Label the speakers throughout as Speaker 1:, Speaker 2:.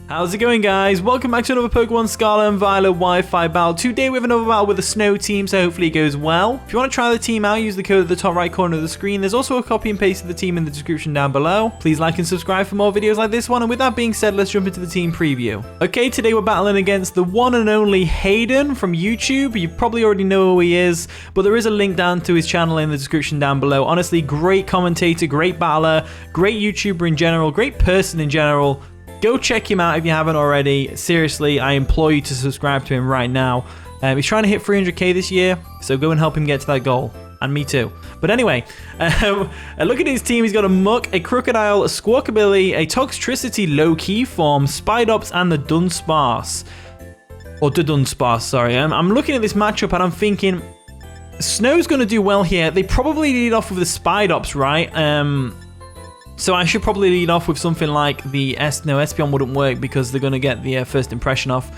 Speaker 1: How's it going, guys? Welcome back to another Pokemon Scarlet and Violet Wi-Fi battle. Today we have another battle with the Snow team, so hopefully it goes well. If you want to try the team out, use the code at the top right corner of the screen. There's also a copy and paste of the team in the description down below. Please like and subscribe for more videos like this one. And with that being said, let's jump into the team preview. Okay, today we're battling against the one and only HAYDUNN from YouTube. You probably already know who he is, but there is a link down to his channel in the description down below. Honestly, great commentator, great battler, great YouTuber in general, great person in general. Go check him out if you haven't already. Seriously, I implore you to subscribe to him right now. He's trying to hit 300k this year, so go and help him get to that goal. And me too. But anyway, look at his team. He's got a Muck, a Crocodile, a Squawkabilly, a Toxtricity low-key form, Spidops, and the Dunsparce. Or the Dunsparce, sorry. I'm looking at this matchup and I'm thinking, Snow's going to do well here. They probably lead off with the Spidops, right? So I should probably lead off with something like the Espeon wouldn't work because they're going to get the first impression off.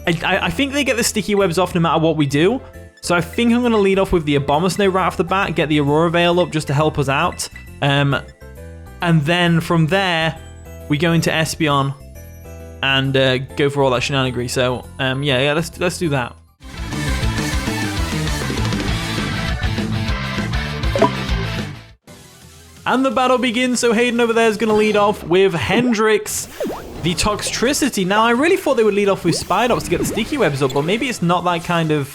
Speaker 1: I think they get the sticky webs off no matter what we do. So I think I'm going to lead off with the Abomasnow right off the bat, get the Aurora Veil up just to help us out. And then from there, we go into Espeon and go for all that shenanigans. So yeah, let's do that. And the battle begins, so HAYDUNN over there is going to lead off with Hendrix, the Toxtricity. Now, I really thought they would lead off with Spidops to get the sticky webs up, but maybe it's not that kind of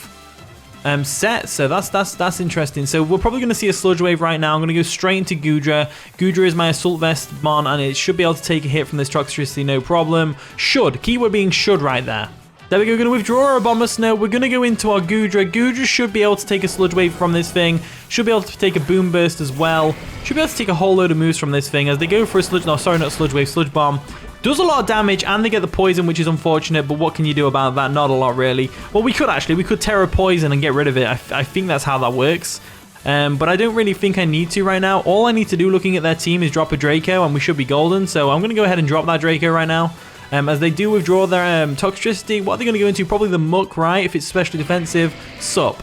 Speaker 1: set, so that's interesting. So we're probably going to see a Sludge Wave right now. I'm going to go straight into Goodra. Goodra is my Assault Vest Mon, and it should be able to take a hit from this Toxtricity, no problem. Should. Keyword being should right there. There we go, we're going to withdraw our Abomasnow. We're going to go into our Goodra. Goodra should be able to take a Sludge Wave from this thing. Should be able to take a Boom Burst as well. Should be able to take a whole load of moves from this thing as they go for a Sludge... No, sorry, not Sludge Wave, Sludge Bomb. Does a lot of damage and they get the Poison, which is unfortunate, but what can you do about that? Not a lot, really. Well, we could actually. We could Terra Poison and get rid of it. I think that's how that works. But I don't really think I need to right now. All I need to do looking at their team is drop a Draco and we should be golden. So I'm going to go ahead and drop that Draco right now. As they do withdraw their Toxtricity, what are they going to go into? Probably the Muck, right? If it's specially defensive. Sup.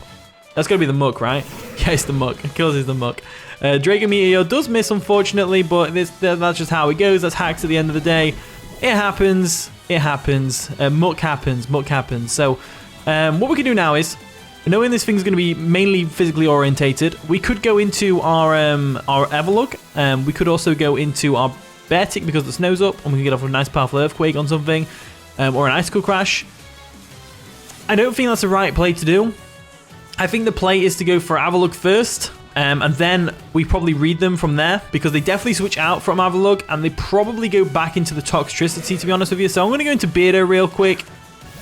Speaker 1: That's going to be the Muck, right? Yeah, it's the Muck. It kills is the Muck. Draco Meteor does miss, unfortunately, but that's just how it goes. That's hacks at the end of the day. It happens. It happens. Muck happens. Muck happens. So what we can do now is, knowing this thing's going to be mainly physically orientated, we could go into our Everlook. We could also go into our Beartic because the snow's up, and we can get off a nice powerful Earthquake on something, or an Icicle Crash. I don't think that's the right play to do. I think the play is to go for Avalugg first, and then we probably read them from there, because they definitely switch out from Avalugg, and they probably go back into the Toxtricity, to be honest with you. So I'm going to go into Beardo real quick.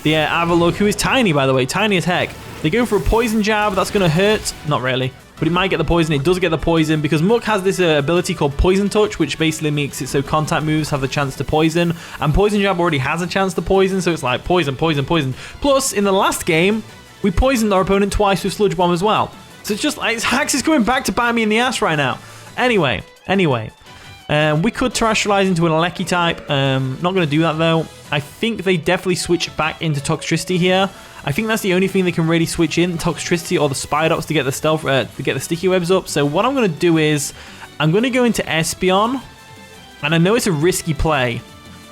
Speaker 1: The Avalugg, who is tiny, by the way, tiny as heck. They go for a Poison Jab. That's going to hurt. Not really. But it might get the poison. It does get the poison because Muck has this ability called Poison Touch, which basically makes it so contact moves have the chance to poison. And Poison Jab already has a chance to poison, so it's like poison, poison, poison. Plus, in the last game, we poisoned our opponent twice with Sludge Bomb as well. So it's just like, Hax is coming back to bite me in the ass right now. Anyway. We could Terrestrialize into an Aleki type. Not going to do that, though. I think they definitely switch back into Toxtricity here. I think that's the only thing they can really switch in, Toxtricity or the Spidops to get the stealth, to get the sticky webs up. So what I'm going to do is, I'm going to go into Espeon, and I know it's a risky play,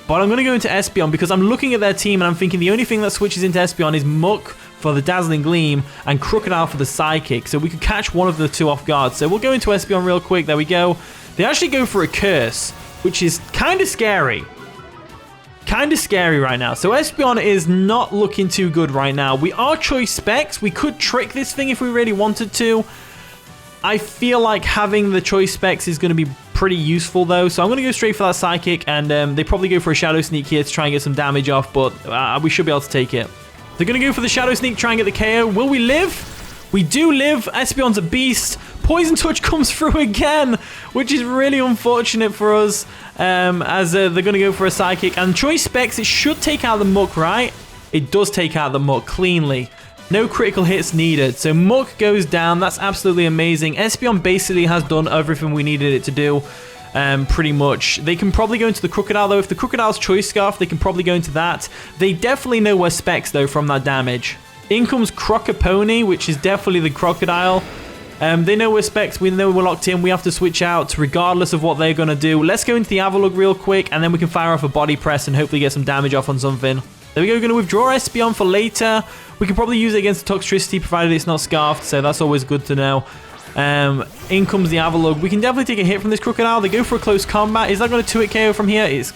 Speaker 1: but I'm going to go into Espeon because I'm looking at their team and I'm thinking the only thing that switches into Espeon is Muck for the Dazzling Gleam and Crocodile for the Psychic. So we could catch one of the two off guard. So we'll go into Espeon real quick. There we go. They actually go for a Curse, which is kind of scary. Kind of scary right now. So Espeon is not looking too good right now. We are Choice Specs. We could trick this thing if we really wanted to. I feel like having the Choice Specs is going to be pretty useful though. So I'm going to go straight for that Psychic, and they probably go for a Shadow Sneak here to try and get some damage off, but we should be able to take it. They're going to go for the Shadow Sneak, try and get the KO. Will we live? We do live. Espeon's a beast. Poison Touch comes through again, which is really unfortunate for us, as they're going to go for a Psychic. And Choice Specs, it should take out the Muck, right? It does take out the Muck cleanly. No critical hits needed. So Muck goes down. That's absolutely amazing. Espeon basically has done everything we needed it to do, pretty much. They can probably go into the Crocodile, though. If the Crocodile's Choice Scarf, they can probably go into that. They definitely know where Specs, though, from that damage. In comes Crocopony, which is definitely the Crocodile. They know we're specs. We know we're locked in. We have to switch out regardless of what they're going to do. Let's go into the Avalug real quick, and then we can fire off a body press and hopefully get some damage off on something. There we go. We're going to withdraw Espeon for later. We can probably use it against the Toxtricity, provided it's not Scarfed, so that's always good to know. In comes the Avalug. We can definitely take a hit from this Crocodile. They go for a close combat. Is that going to 2-hit KO from here? It's...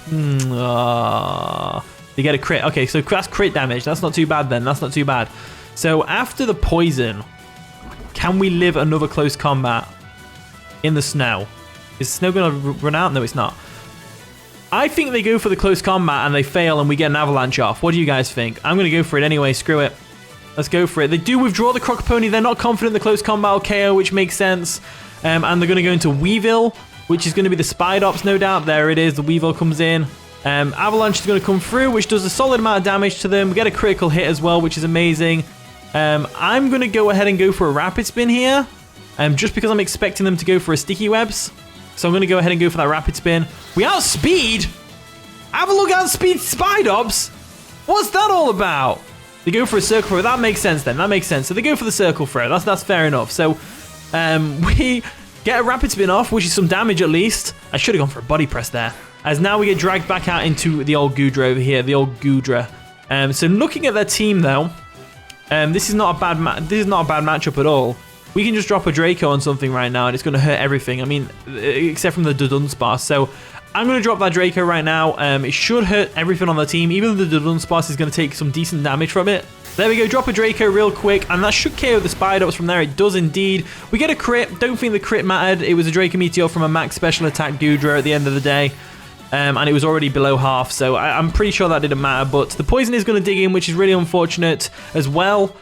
Speaker 1: they get a crit. Okay, so that's crit damage. That's not too bad then. That's not too bad. So after the poison, can we live another close combat in the snow? Is snow going to run out? No, it's not. I think they go for the close combat and they fail and we get an avalanche off. What do you guys think? I'm going to go for it anyway. Screw it. Let's go for it. They do withdraw the Croc Pony. They're not confident the close combat will KO, which makes sense. And they're going to go into Weavile, which is going to be the Spidops, no doubt. There it is. The Weavile comes in. Avalanche is going to come through, which does a solid amount of damage to them. We get a critical hit as well, which is amazing. I'm going to go ahead and go for a Rapid Spin here, just because I'm expecting them to go for a Sticky Webs. So I'm going to go ahead and go for that Rapid Spin. We outspeed? Avalug outspeed Spidops? What's that all about? They go for a Circle Throw. That makes sense then. That makes sense. So they go for the Circle Throw. That's fair enough. So we get a Rapid Spin off, which is some damage at least. I should have gone for a Body Press there. As now we get dragged back out into the old Goodra over here. The old Goodra. So looking at their team though, this is not a bad matchup at all. We can just drop a Draco on something right now and it's going to hurt everything. I mean, except from the Dudunsparce. So I'm going to drop that Draco right now. It should hurt everything on the team. Even though the Dudunsparce is going to take some decent damage from it. There we go. Drop a Draco real quick. And that should KO the Spidops from there. It does indeed. We get a crit. Don't think the crit mattered. It was a Draco Meteor from a max special attack Goodra at the end of the day. And it was already below half. So I'm pretty sure that didn't matter. But the Poison is going to dig in, which is really unfortunate as well.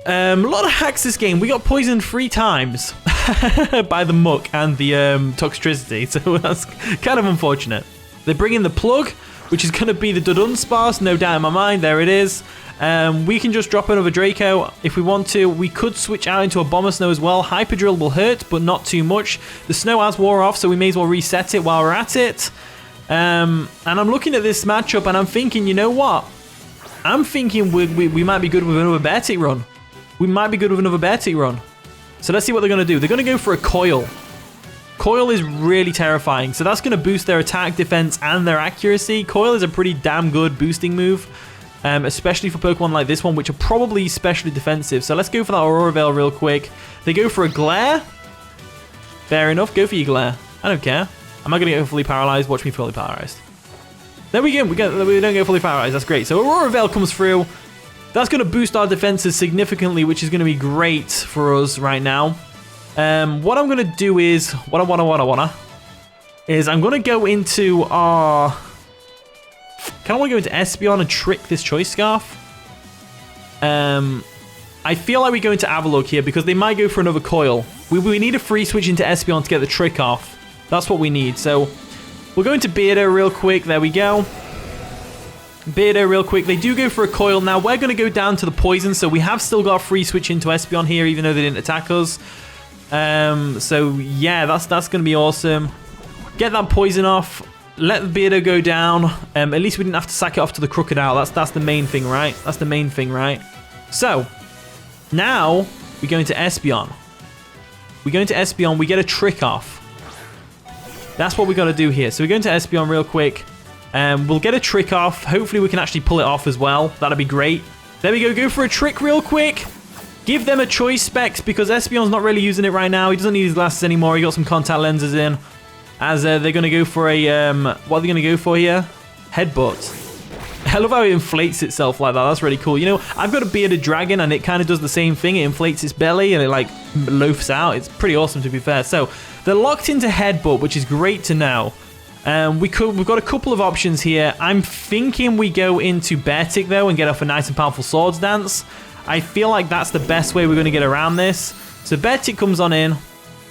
Speaker 1: A lot of hacks this game. We got poisoned 3 times by the Muck and the Toxtricity, so that's kind of unfortunate. They bring in the Plug, which is going to be the Dudunsparce, no doubt in my mind. There it is. We can just drop another Draco if we want to. We could switch out into a Bomber Snow as well. Hyper Drill will hurt, but not too much. The snow has wore off, so we may as well reset it while we're at it. And I'm looking at this matchup, and I'm thinking, you know what? I'm thinking we might be good with another Beartic run. We might be good with another Beartic run. So let's see what they're going to do. They're going to go for a Coil. Coil is really terrifying. So that's going to boost their attack, defense, and their accuracy. Coil is a pretty damn good boosting move. Especially for Pokemon like this one, which are probably especially defensive. So let's go for that Aurora Veil real quick. They go for a Glare. Fair enough. Go for your Glare. I don't care. I'm not going to get fully paralyzed. Watch me fully paralyzed. There we go. We don't get fully paralyzed. That's great. So Aurora Veil comes through. That's going to boost our defenses significantly, which is going to be great for us right now. What I'm going to do is... I'm going to go into our... Kind of want to go into Espeon and trick this Choice Scarf. I feel like we go into Avalug here because they might go for another Coil. We need a free switch into Espeon to get the trick off. That's what we need. So we'll go into Beardo real quick. There we go. Beardo real quick. They do go for a Coil. Now we're going to go down to the Poison. So we have still got a free switch into Espeon here, even though they didn't attack us. So yeah, that's going to be awesome. Get that Poison off. Let the Beardo go down. At least we didn't have to sack it off to the Crocodile. That's the main thing, right? That's the main thing, right? So now we go into Espeon. We go into Espeon. We get a trick off. That's what we got to do here. So we go into Espeon real quick. We'll get a trick off. Hopefully we can actually pull it off as well. That'd be great. There we go. Go for a trick real quick. Give them a choice specs because Espeon's not really using it right now. He doesn't need his glasses anymore. He got some contact lenses in. As they're going to go for a... what are they going to go for here? Headbutt. I love how it inflates itself like that. That's really cool. You know, I've got a bearded dragon and it kind of does the same thing. It inflates its belly and it like loafs out. It's pretty awesome to be fair. So they're locked into Headbutt, which is great to know. We've got a couple of options here. I'm thinking we go into Beartic though and get off a nice and powerful Swords Dance. I feel like that's the best way we're going to get around this. So Beartic comes on in.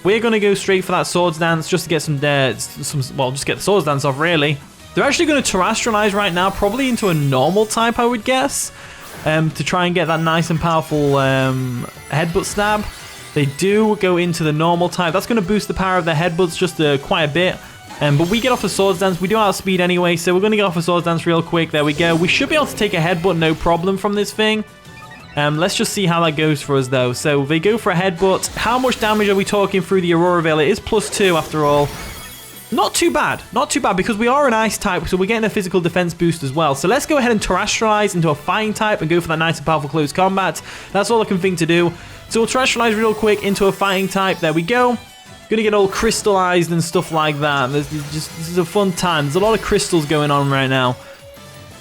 Speaker 1: We're going to go straight for that Swords Dance just to get just get the Swords Dance off really. They're actually going to Terrestrialize right now, probably into a normal type I would guess. To try and get that nice and powerful Headbutt stab. They do go into the normal type. That's going to boost the power of their Headbutts just quite a bit. But we get off a Swords Dance. We do outspeed anyway, so we're going to get off a Swords Dance real quick. There we go. We should be able to take a Headbutt no problem from this thing. Let's just see how that goes for us, though. So they go for a headbutt. How much damage are we talking through the Aurora Veil? It is +2 after all. Not too bad. Not too bad because we are an ice type, so we're getting a physical defense boost as well. So let's go ahead and terrestrialize into a fighting type and go for that nice and powerful close combat. That's all I can think to do. So we'll terrestrialize real quick into a fighting type. There we go. Gonna get all crystallized and stuff like that. This is a fun time. There's a lot of crystals going on right now.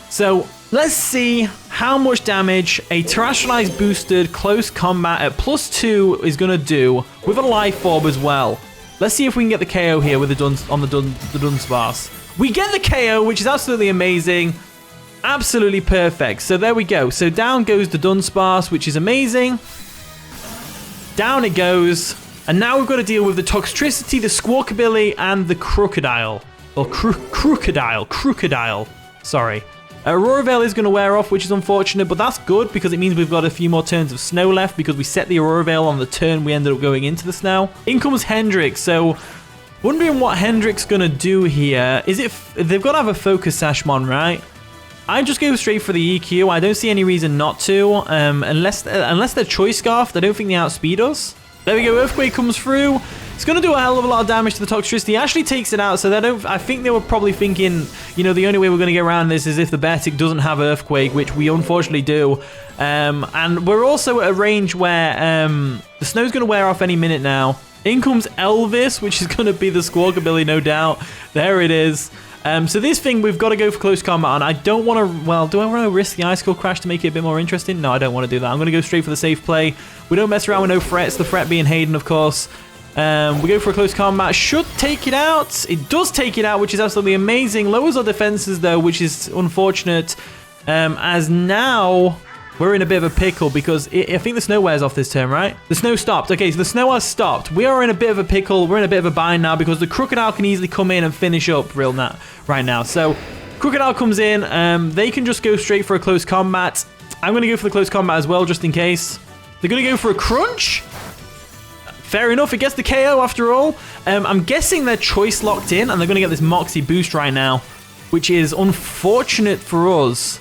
Speaker 1: So let's see how much damage a terrestrialized boosted close combat at +2 is gonna do with a life orb as well. Let's see if we can get the KO here with the Dunsparce. We get the KO, which is absolutely amazing. Absolutely perfect. So there we go. So down goes the Dunsparce, which is amazing. Down it goes. And now we've got to deal with the Toxtricity, the Squawkabilly, and the Crocodile. Or Crocodile. Sorry. Aurora Veil is going to wear off, which is unfortunate, but that's good because it means we've got a few more turns of snow left because we set the Aurora Veil on the turn we ended up going into the snow. In comes Hendrix, so wondering what Hendrix going to do here. They've got to have a Focus Sashmon, right? I just go straight for the EQ. I don't see any reason not to, unless they're Choice Scarf. I don't think they outspeed us. There we go, Earthquake comes through. It's going to do a hell of a lot of damage to the Toxtricity. He actually takes it out, so I think they were probably thinking, you know, the only way we're going to get around this is if the Beartic doesn't have Earthquake, which we unfortunately do. And we're also at a range where the snow's going to wear off any minute now. In comes Elvis, which is going to be the Squawkabilly, no doubt. There it is. So this thing, we've got to go for close combat, and I don't want to, well, do I want to risk the Icicle Crash to make it a bit more interesting? No, I don't want to do that. I'm going to go straight for the safe play. We don't mess around with no threats, the threat being Hayden, of course. We go for a close combat, should take it out. It does take it out, which is absolutely amazing. Lowers our defenses, though, which is unfortunate, as now we're in a bit of a pickle because I think the snow wears off this turn, right? The snow stopped. Okay, so the snow has stopped. We are in a bit of a pickle. We're in a bit of a bind now because the Crocodile can easily come in and finish up right now. So Crocodile comes in. They can just go straight for a close combat. I'm going to go for the close combat as well, just in case. They're going to go for a crunch. Fair enough. It gets the KO after all. I'm guessing they're choice locked in and they're going to get this Moxie boost right now, which is unfortunate for us.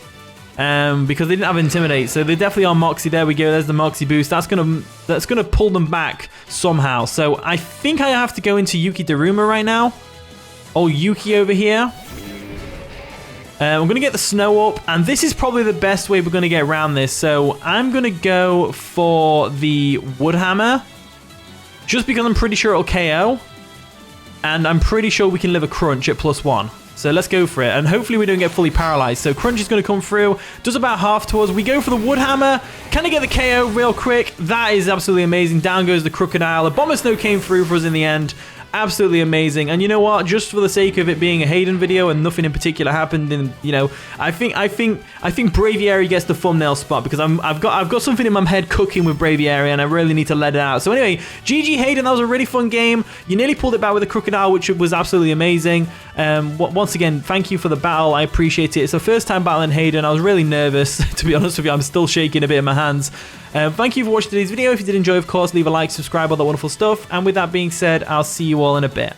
Speaker 1: Because they didn't have Intimidate, so they definitely are Moxie. There we go. There's the Moxie boost. That's gonna pull them back somehow. So I think I have to go into Yuki Daruma right now. Oh, Yuki over here. I'm gonna get the snow up, and this is probably the best way we're gonna get around this. So I'm gonna go for the Woodhammer, just because I'm pretty sure it'll KO, and I'm pretty sure we can live a crunch at +1. So let's go for it. And hopefully we don't get fully paralyzed. So Crunch is going to come through. Does about half to us. We go for the Woodhammer. Can I get the KO real quick? That is absolutely amazing. Down goes the Crocodile. The Bomber Snow came through for us in the end. Absolutely amazing. And you know what? Just for the sake of it being a Hayden video and nothing in particular happened, and you know, I think Braviary gets the thumbnail spot because I've got something in my head cooking with Braviary and I really need to let it out. So anyway, GG Hayden, that was a really fun game. You nearly pulled it back with the Crocodile, which was absolutely amazing. Once again, thank you for the battle. I appreciate it. It's the first time battling Hayden. I was really nervous, to be honest with you. I'm still shaking a bit in my hands. Thank you for watching today's video. If you did enjoy, of course, leave a like, subscribe, all that wonderful stuff. And with that being said, I'll see you all in a bit.